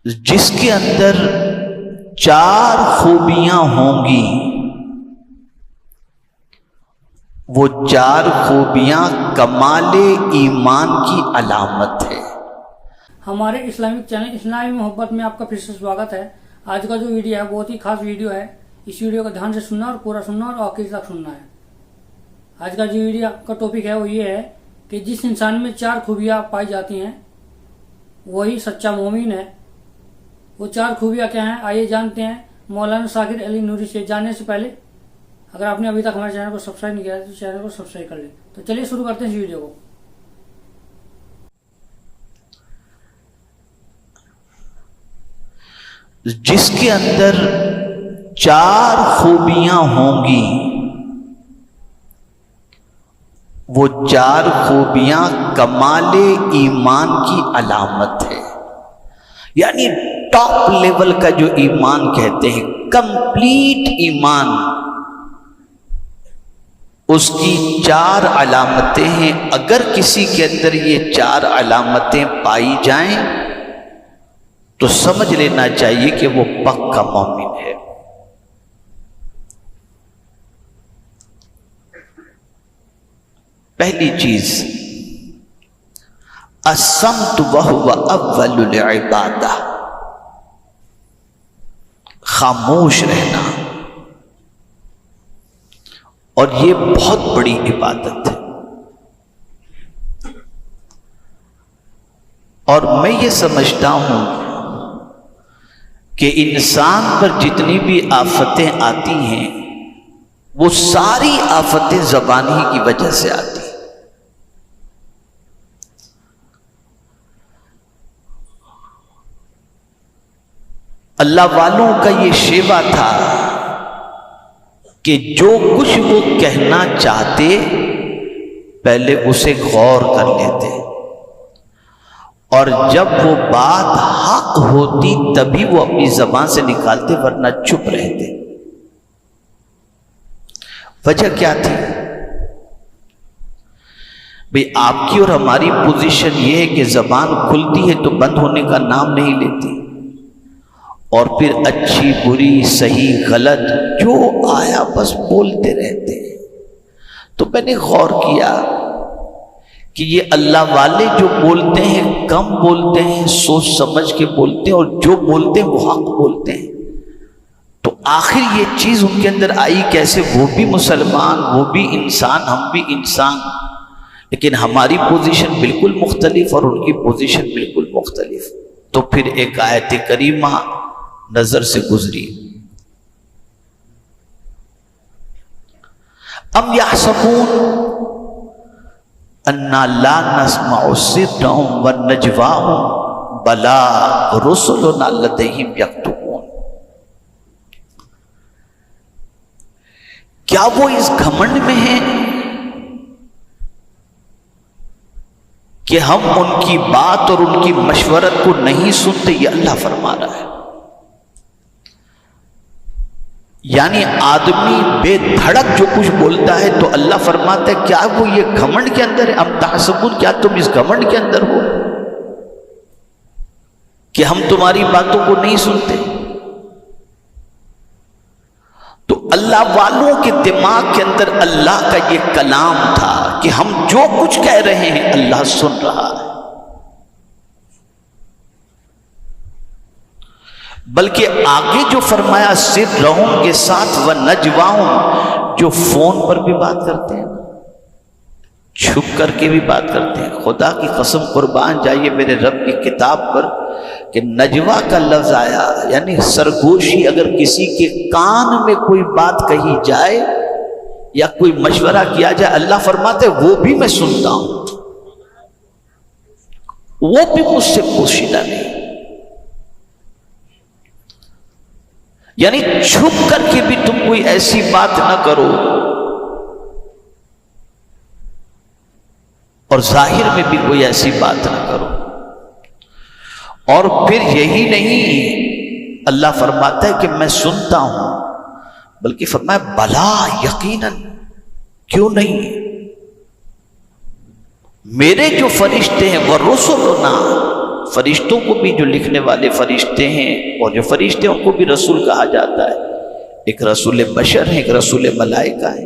جس کے اندر 4 خوبیاں ہوں گی، وہ 4 خوبیاں کمال ایمان کی علامت ہے۔ ہمارے اسلامک چینل اسلامی محبت میں آپ کا پھر سے سواگت ہے۔ آج کا جو ویڈیو ہے بہت ہی خاص ویڈیو ہے۔ اس ویڈیو کو دھیان سے سننا اور پورا سننا اور آخر تک سننا ہے۔ آج کا جو ویڈیو کا ٹاپک ہے وہ یہ ہے کہ جس انسان میں 4 خوبیاں پائی جاتی ہیں وہی سچا مومن ہے۔ وہ 4 خوبیاں کیا ہیں آئیے جانتے ہیں مولانا ثاقب علی نوری سے۔ جاننے سے پہلے اگر آپ نے ابھی تک ہمارے چینل کو سبسکرائب نہیں کیا تو چینل کو سبسکرائب کر لیں۔ تو چلیے شروع کرتے ہیں اس ویڈیو کو۔ جس کے اندر 4 خوبیاں ہوں گی، وہ 4 خوبیاں کمال ایمان کی علامت ہے۔ یعنی ٹاپ لیول کا جو ایمان کہتے ہیں، کمپلیٹ ایمان، اس کی 4 علامتیں ہیں۔ اگر کسی کے اندر یہ 4 علامتیں پائی جائیں تو سمجھ لینا چاہیے کہ وہ پکا مومن ہے۔ پہلی چیز، الصمت وہو اول العبادہ، خاموش رہنا، اور یہ بہت بڑی عبادت ہے۔ اور میں یہ سمجھتا ہوں کہ انسان پر جتنی بھی آفتیں آتی ہیں وہ ساری آفتیں زبان ہی کی وجہ سے آتی ہیں۔ اللہ والوں کا یہ شیوا تھا کہ جو کچھ وہ کہنا چاہتے پہلے اسے غور کر لیتے، اور جب وہ بات حق ہوتی تبھی وہ اپنی زبان سے نکالتے، ورنہ چپ رہتے۔ وجہ کیا تھی؟ بھئی آپ کی اور ہماری پوزیشن یہ ہے کہ زبان کھلتی ہے تو بند ہونے کا نام نہیں لیتی، اور پھر اچھی بری صحیح غلط جو آیا بس بولتے رہتے ہیں۔ تو میں نے غور کیا کہ یہ اللہ والے جو بولتے ہیں کم بولتے ہیں، سوچ سمجھ کے بولتے ہیں، اور جو بولتے ہیں وہ حق بولتے ہیں۔ تو آخر یہ چیز ان کے اندر آئی کیسے؟ وہ بھی مسلمان، وہ بھی انسان، ہم بھی انسان، لیکن ہماری پوزیشن بالکل مختلف اور ان کی پوزیشن بالکل مختلف۔ تو پھر ایک آیت کریمہ نظر سے گزری، ام یحسبون انا لا نسمع سرهم ونجواهم بلا رسلنا لدیہم یکتبون۔ کیا وہ اس گھمنڈ میں ہیں کہ ہم ان کی بات اور ان کی مشورت کو نہیں سنتے؟ یہ اللہ فرما رہا ہے۔ یعنی آدمی بے دھڑک جو کچھ بولتا ہے تو اللہ فرماتا ہے کیا وہ یہ گھمنڈ کے اندر ہے؟ ام تحسبون، کیا تم اس گھمنڈ کے اندر ہو کہ ہم تمہاری باتوں کو نہیں سنتے؟ تو اللہ والوں کے دماغ کے اندر اللہ کا یہ کلام تھا کہ ہم جو کچھ کہہ رہے ہیں اللہ سن رہا ہے۔ بلکہ آگے جو فرمایا سرہم کے ساتھ ونجواہم، جو فون پر بھی بات کرتے ہیں، چھپ کر کے بھی بات کرتے ہیں۔ خدا کی قسم قربان جائیے میرے رب کی کتاب پر کہ نجوا کا لفظ آیا، یعنی سرگوشی۔ اگر کسی کے کان میں کوئی بات کہی جائے یا کوئی مشورہ کیا جائے، اللہ فرماتے وہ بھی میں سنتا ہوں، وہ بھی مجھ سے پوشیدہ نہیں۔ یعنی چھپ کر کے بھی تم کوئی ایسی بات نہ کرو، اور ظاہر میں بھی کوئی ایسی بات نہ کرو۔ اور پھر یہی نہیں، اللہ فرماتا ہے کہ میں سنتا ہوں، بلکہ فرمایا بلا یقیناً، کیوں نہیں؟ میرے جو فرشتے ہیں وہ رسولنا، فرشتوں کو بھی جو لکھنے والے فرشتے ہیں اور جو فرشتے ان کو بھی رسول کہا جاتا ہے. ایک رسول بشر ہے، ایک رسول ملائکہ ہے،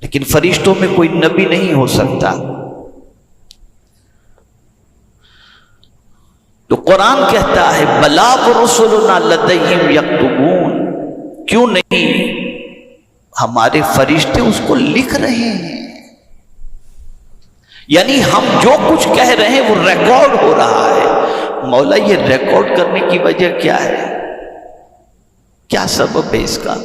لیکن فرشتوں میں کوئی نبی نہیں ہو سکتا. تو قرآن کہتا ہے بلاغ رسلنا لدیہم یکتبون، کیوں نہیں ہمارے فرشتے اس کو لکھ رہے ہیں. یعنی ہم جو کچھ کہہ رہے ہیں وہ ریکارڈ ہو رہا ہے. مولا یہ ریکارڈ کرنے کی وجہ کیا ہے؟ کیا سبب ہے اس کا؟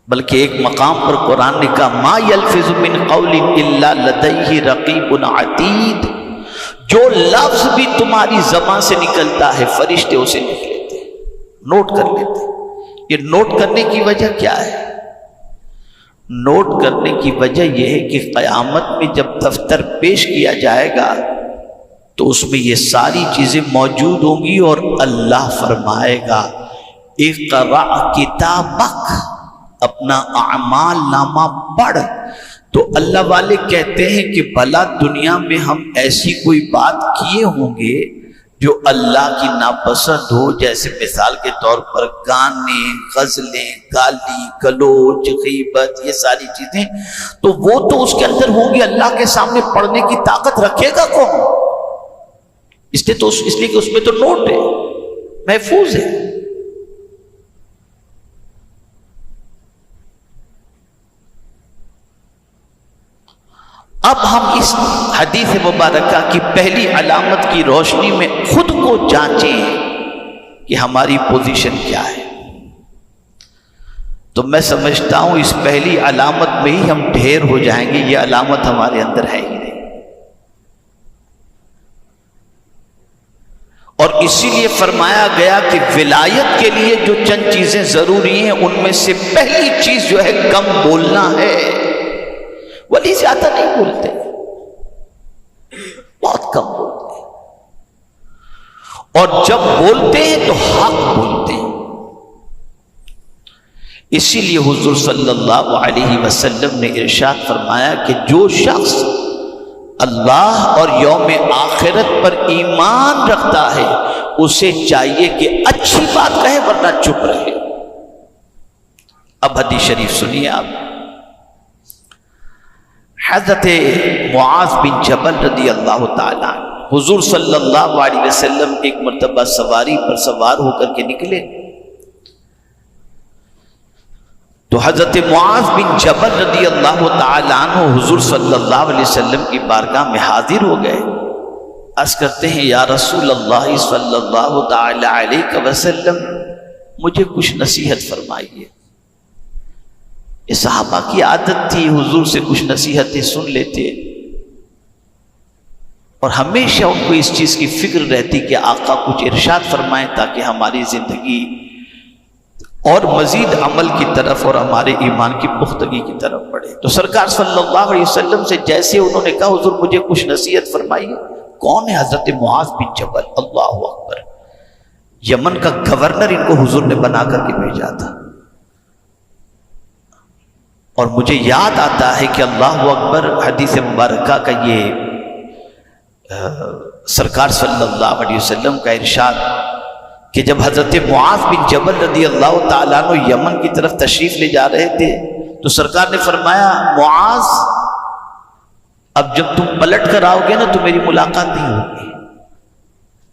بلکہ ایک مقام پر قرآن نے کہا ما یلفظ من قول الا لدیہ رقیب عتید، جو لفظ بھی تمہاری زبان سے نکلتا ہے فرشتے اسے لکھ لیتے ہیں، نوٹ کر لیتے ہیں. یہ نوٹ کرنے کی وجہ کیا ہے؟ نوٹ کرنے کی وجہ یہ ہے کہ قیامت میں جب دفتر پیش کیا جائے گا تو اس میں یہ ساری چیزیں موجود ہوں گی اور اللہ فرمائے گا اقرأ کتابک، اپنا اعمال نامہ پڑھ. تو اللہ والے کہتے ہیں کہ بھلا دنیا میں ہم ایسی کوئی بات کیے ہوں گے جو اللہ کی ناپسند ہو، جیسے مثال کے طور پر گانے، غزلیں، گالی گلوچ، غیبت، یہ ساری چیزیں، تو وہ تو اس کے اندر ہوں گی، اللہ کے سامنے پڑھنے کی طاقت رکھے گا کون؟ اس لیے کہ اس میں تو نوٹ ہے، محفوظ ہے. اب ہم اس حدیث مبارکہ کی پہلی علامت کی روشنی میں خود کو جانچیں کہ ہماری پوزیشن کیا ہے. تو میں سمجھتا ہوں اس پہلی علامت میں ہی ہم ڈھیر ہو جائیں گے. یہ علامت ہمارے اندر ہے ہی نہیں. اور اسی لیے فرمایا گیا کہ ولایت کے لیے جو چند چیزیں ضروری ہیں ان میں سے پہلی چیز جو ہے کم بولنا ہے. ولی زیادہ نہیں بولتے، بہت کم بولتے ہیں، اور جب بولتے ہیں تو حق بولتے ہیں. اسی لیے حضور صلی اللہ علیہ وسلم نے ارشاد فرمایا کہ جو شخص اللہ اور یوم آخرت پر ایمان رکھتا ہے اسے چاہیے کہ اچھی بات کہے ورنہ چپ رہے. اب حدیث شریف سنیے آپ. حضرت معاذ بن جبل رضی اللہ تعالیٰ عنہ، حضور صلی اللہ علیہ وسلم ایک مرتبہ سواری پر سوار ہو کر کے نکلے تو حضرت معاذ بن جبل رضی اللہ تعالیٰ عنہ حضور صلی اللہ علیہ وسلم کی بارگاہ میں حاضر ہو گئے. عرض کرتے ہیں یا رسول اللہ صلی اللہ تعالیٰ علیہ وسلم مجھے کچھ نصیحت فرمائیے. یہ صحابہ کی عادت تھی حضور سے کچھ نصیحتیں سن لیتے اور ہمیشہ ان کو اس چیز کی فکر رہتی کہ آقا کچھ ارشاد فرمائیں تاکہ ہماری زندگی اور مزید عمل کی طرف اور ہمارے ایمان کی پختگی کی طرف بڑھے. تو سرکار صلی اللہ علیہ وسلم سے جیسے انہوں نے کہا حضور مجھے کچھ نصیحت فرمائیے. کون ہے؟ حضرت معاذ بن جبل. اللہ اکبر. یمن کا گورنر ان کو حضور نے بنا کر کے بھیجا تھا. اور مجھے یاد آتا ہے کہ اللہ اکبر حدیث مبارکہ کا یہ سرکار صلی اللہ علیہ وسلم کا ارشاد کہ جب حضرت معاذ بن جبل رضی اللہ تعالیٰ عنہ یمن کی طرف تشریف لے جا رہے تھے تو سرکار نے فرمایا معاذ اب جب تم پلٹ کر آؤ گے نا تو میری ملاقات نہیں ہوگی.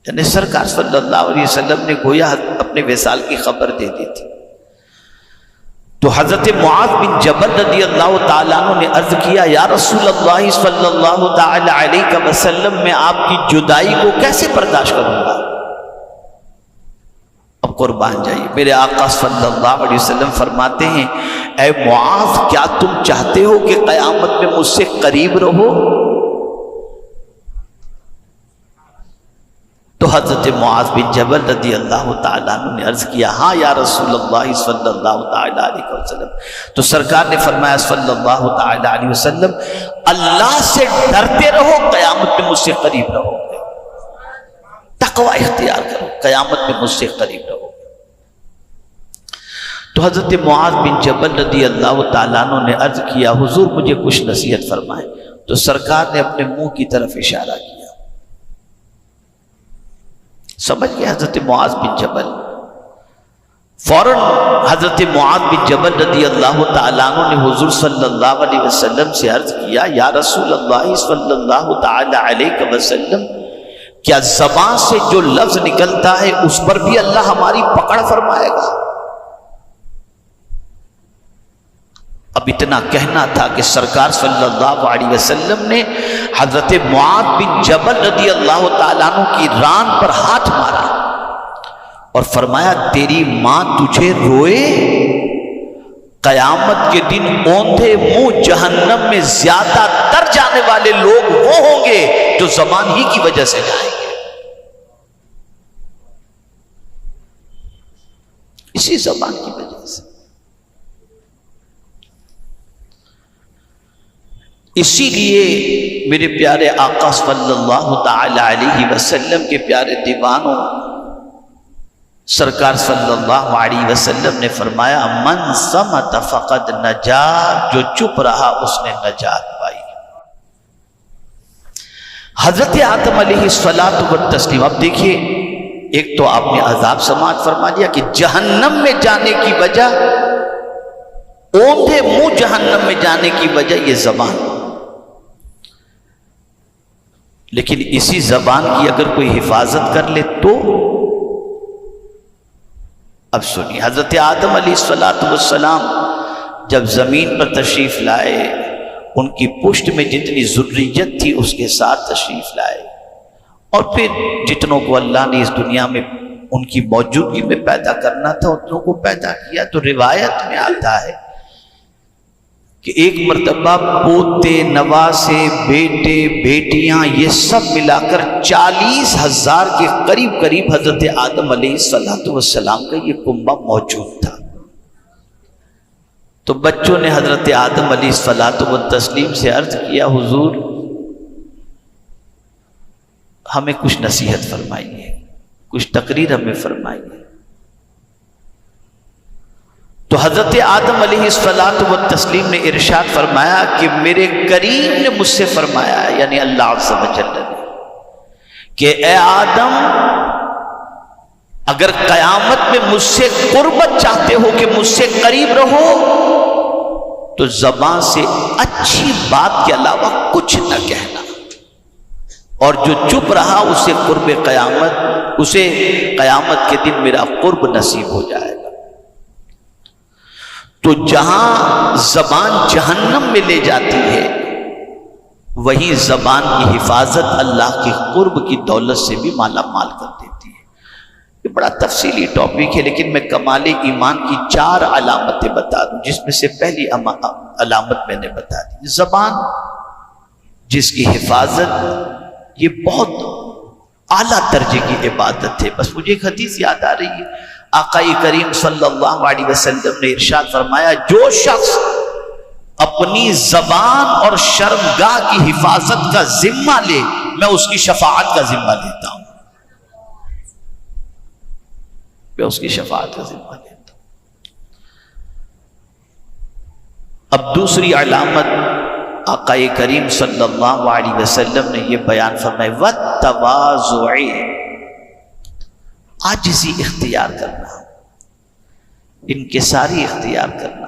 یعنی سرکار صلی اللہ علیہ وسلم نے گویا اپنے وصال کی خبر دے دی تھی. تو حضرت معاذ بن جبل رضی اللہ تعالیٰ عنہ نے عرض کیا یا رسول اللہ صلی اللہ تعالیٰ علیہ وسلم میں آپ کی جدائی کو کیسے برداشت کروں گا. اب قربان جائیے میرے آقا صلی اللہ علیہ وسلم فرماتے ہیں اے معاذ کیا تم چاہتے ہو کہ قیامت میں مجھ سے قریب رہو؟ تو حضرت معاذ بن جبل رضی اللہ تعالیٰ عنہ نے عرض کیا ہاں یا رسول اللہ صلی اللہ تعالیٰ علیہ وسلم. تو سرکار نے فرمایا صلی اللہ تعالیٰ علیہ وسلم اللہ سے ڈرتے رہو قیامت میں مجھ سے قریب رہو گے. تقوی اختیار کرو قیامت میں مجھ سے قریب رہو گے. تو حضرت معاذ بن جبل رضی اللہ تعالیٰ عنہ نے عرض کیا حضور مجھے کچھ نصیحت فرمائیں. تو سرکار نے اپنے منہ کی طرف اشارہ کیا سمجھ گئے حضرت معاذ بن جبل. فوراً حضرت معاذ بن جبل رضی اللہ تعالیٰ عنہ نے حضور صلی اللہ علیہ وسلم سے عرض کیا یا رسول اللہ صلی اللہ تعالیٰ علیہ وسلم کیا زبان سے جو لفظ نکلتا ہے اس پر بھی اللہ ہماری پکڑ فرمائے گا؟ اب اتنا کہنا تھا کہ سرکار صلی اللہ علیہ وسلم نے حضرت معاذ بن جبل رضی اللہ تعالیٰ عنہ کی ران پر ہاتھ مارا اور فرمایا تیری ماں تجھے روئے؟ قیامت کے دن اوندھے منہ جہنم میں زیادہ تر جانے والے لوگ وہ ہوں گے جو زبان ہی کی وجہ سے جائیں گے. اسی زبان کی وجہ سے. اسی لیے میرے پیارے آقا صلی اللہ تعالی علیہ وسلم کے پیارے دیوانوں سرکار صلی اللہ علیہ وسلم نے فرمایا من صمت فقد نجا، جو چپ رہا اس نے نجات پائی. حضرت آدم علیہ الصلاۃ والتسلیم. اب دیکھیے ایک تو آپ نے عذاب سماعت فرما دیا کہ جہنم میں جانے کی وجہ، اوندھے منہ جہنم میں جانے کی وجہ یہ زبان. لیکن اسی زبان کی اگر کوئی حفاظت کر لے تو اب سنیے حضرت آدم علیہ السلام جب زمین پر تشریف لائے ان کی پشت میں جتنی ذریت تھی اس کے ساتھ تشریف لائے اور پھر جتنوں کو اللہ نے اس دنیا میں ان کی موجودگی میں پیدا کرنا تھا اتنوں کو پیدا کیا. تو روایت میں آتا ہے کہ ایک مرتبہ پوتے نواسے بیٹے بیٹیاں یہ سب ملا کر 40,000 کے قریب قریب حضرت آدم علیہ السلام کا یہ کنبہ موجود تھا. تو بچوں نے حضرت آدم علیہ السلام سے عرض کیا حضور ہمیں کچھ نصیحت فرمائیے، کچھ تقریر ہمیں فرمائیے. تو حضرت آدم علیہ السلام نے ارشاد فرمایا کہ میرے کریم نے مجھ سے فرمایا یعنی اللہ عز و جل نے کہ اے آدم اگر قیامت میں مجھ سے قربت چاہتے ہو کہ مجھ سے قریب رہو تو زبان سے اچھی بات کے علاوہ کچھ نہ کہنا، اور جو چپ رہا اسے قرب قیامت، اسے قیامت کے دن میرا قرب نصیب ہو جائے گا. تو جہاں زبان جہنم میں لے جاتی ہے وہیں زبان کی حفاظت اللہ کے قرب کی دولت سے بھی مالا مال کر دیتی ہے. یہ بڑا تفصیلی ٹاپک ہے لیکن میں کمال ایمان کی 4 علامتیں بتا دوں جس میں سے پہلی علامت میں نے بتا دی. زبان جس کی حفاظت یہ بہت اعلیٰ درجے کی عبادت ہے. بس مجھے ایک حدیث یاد آ رہی ہے، آقا کریم صلی اللہ علیہ وسلم نے ارشاد فرمایا جو شخص اپنی زبان اور شرمگاہ کی حفاظت کا ذمہ لے میں اس کی شفاعت کا ذمہ لیتا ہوں. میں اس کی شفاعت کا ذمہ لیتا ہوں. اب دوسری علامت آقا کریم صلی اللہ علیہ وسلم نے یہ بیان فرمایا والتواضع، عاجزی اختیار کرنا، انکساری اختیار کرنا.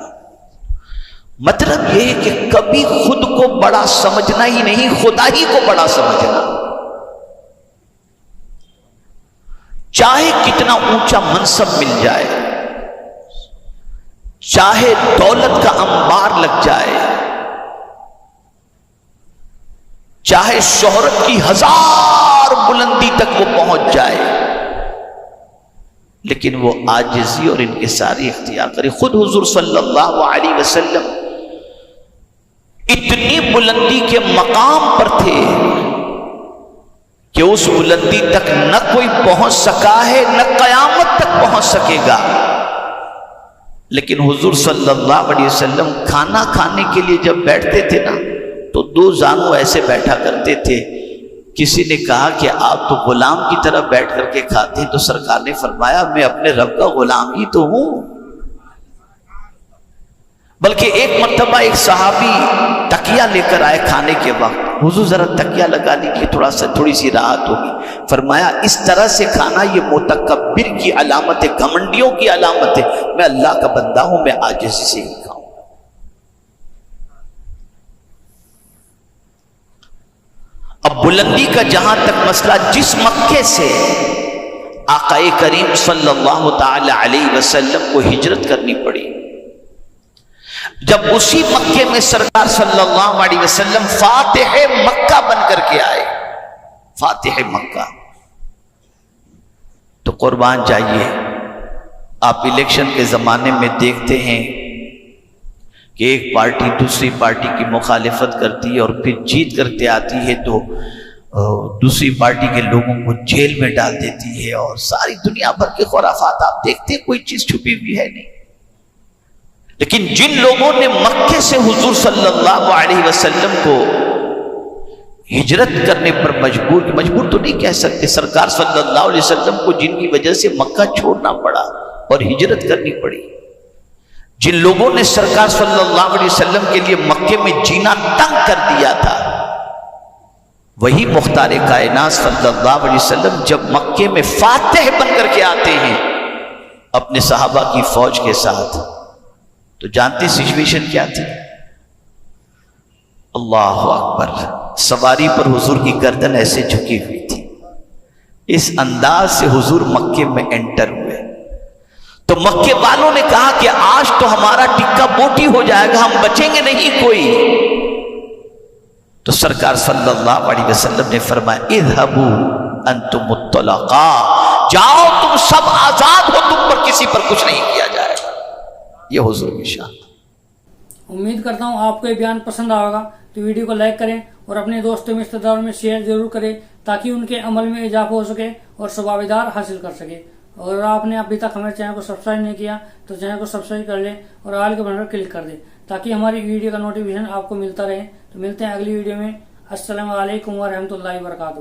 مطلب یہ ہے کہ کبھی خود کو بڑا سمجھنا ہی نہیں، خدا ہی کو بڑا سمجھنا. چاہے کتنا اونچا منصب مل جائے، چاہے دولت کا انبار لگ جائے، چاہے شہرت کی 1000 بلندی تک وہ پہنچ جائے، لیکن وہ عاجزی اور انکساری اختیار کرے. خود حضور صلی اللہ علیہ وسلم اتنی بلندی کے مقام پر تھے کہ اس بلندی تک نہ کوئی پہنچ سکا ہے نہ قیامت تک پہنچ سکے گا، لیکن حضور صلی اللہ علیہ وسلم کھانا کھانے کے لیے جب بیٹھتے تھے نا تو 2 زانوں ایسے بیٹھا کرتے تھے. کسی نے کہا کہ آپ تو غلام کی طرح بیٹھ کر کے کھاتے ہیں، تو سرکار نے فرمایا میں اپنے رب کا غلام ہی تو ہوں. بلکہ ایک مرتبہ ایک صحابی تکیہ لے کر آئے کھانے کے وقت حضور ذرا تکیہ لگا لیجیے، تھوڑی سی راحت ہوگی۔ فرمایا اس طرح سے کھانا یہ متکبر کی علامت ہے، گھمنڈیوں کی علامت ہے، میں اللہ کا بندہ ہوں، میں عاجزی سے ہی کھاؤں۔ اب بلندی کا جہاں تک مسئلہ، جس مکے سے آقا کریم صلی اللہ تعالی علیہ وسلم کو ہجرت کرنی پڑی، جب اسی مکے میں سرکار صلی اللہ علیہ وسلم فاتح مکہ بن کر کے آئے، فاتح مکہ، تو قربان جائیے، آپ الیکشن کے زمانے میں دیکھتے ہیں کہ ایک پارٹی دوسری پارٹی کی مخالفت کرتی ہے اور پھر جیت کرتے آتی ہے تو دوسری پارٹی کے لوگوں کو جیل میں ڈال دیتی ہے، اور ساری دنیا بھر کے خرافات آپ دیکھتے ہیں، کوئی چیز چھپی ہوئی ہے نہیں۔ لیکن جن لوگوں نے مکے سے حضور صلی اللہ علیہ وسلم کو ہجرت کرنے پر مجبور تو نہیں کہہ سکتے، سرکار صلی اللہ علیہ وسلم کو جن کی وجہ سے مکہ چھوڑنا پڑا اور ہجرت کرنی پڑی، جن لوگوں نے سرکار صلی اللہ علیہ وسلم کے لیے مکے میں جینا تنگ کر دیا تھا، وہی مختار کائنات صلی اللہ علیہ وسلم جب مکے میں فاتح بن کر کے آتے ہیں اپنے صحابہ کی فوج کے ساتھ، تو جانتے سچویشن کیا تھی؟ اللہ اکبر، سواری پر حضور کی گردن ایسے جھکی ہوئی تھی، اس انداز سے حضور مکے میں انٹر ہوئے، تو مکے والوں نے کہا کہ آج تو ہمارا ٹکا بوٹی ہو جائے گا، ہم بچیں گے نہیں کوئی۔ تو سرکار صلی اللہ علیہ وسلم نے فرمایا اذهبوا انتم الطلقاء، جاؤ تم سب آزاد ہو، تم پر کسی پر کچھ نہیں کیا جائے گا۔ یہ حضور کی شان۔ امید کرتا ہوں آپ کو یہ بیان پسند آئے گا، تو ویڈیو کو لائک کریں اور اپنے دوستوں میں رشتہ داروں میں شیئر ضرور کریں تاکہ ان کے عمل میں اضافہ ہو سکے اور ثوابدار حاصل کر سکے۔ اور آپ نے ابھی تک ہمارے چینل کو سبسکرائب نہیں کیا تو چینل کو سبسکرائب کر لیں اور آل کے بٹن پر کلک کر دیں تاکہ ہماری ویڈیو کا نوٹیفیکیشن آپ کو ملتا رہے۔ تو ملتے ہیں اگلی ویڈیو میں۔ السلام علیکم ورحمۃ اللہ وبرکاتہ۔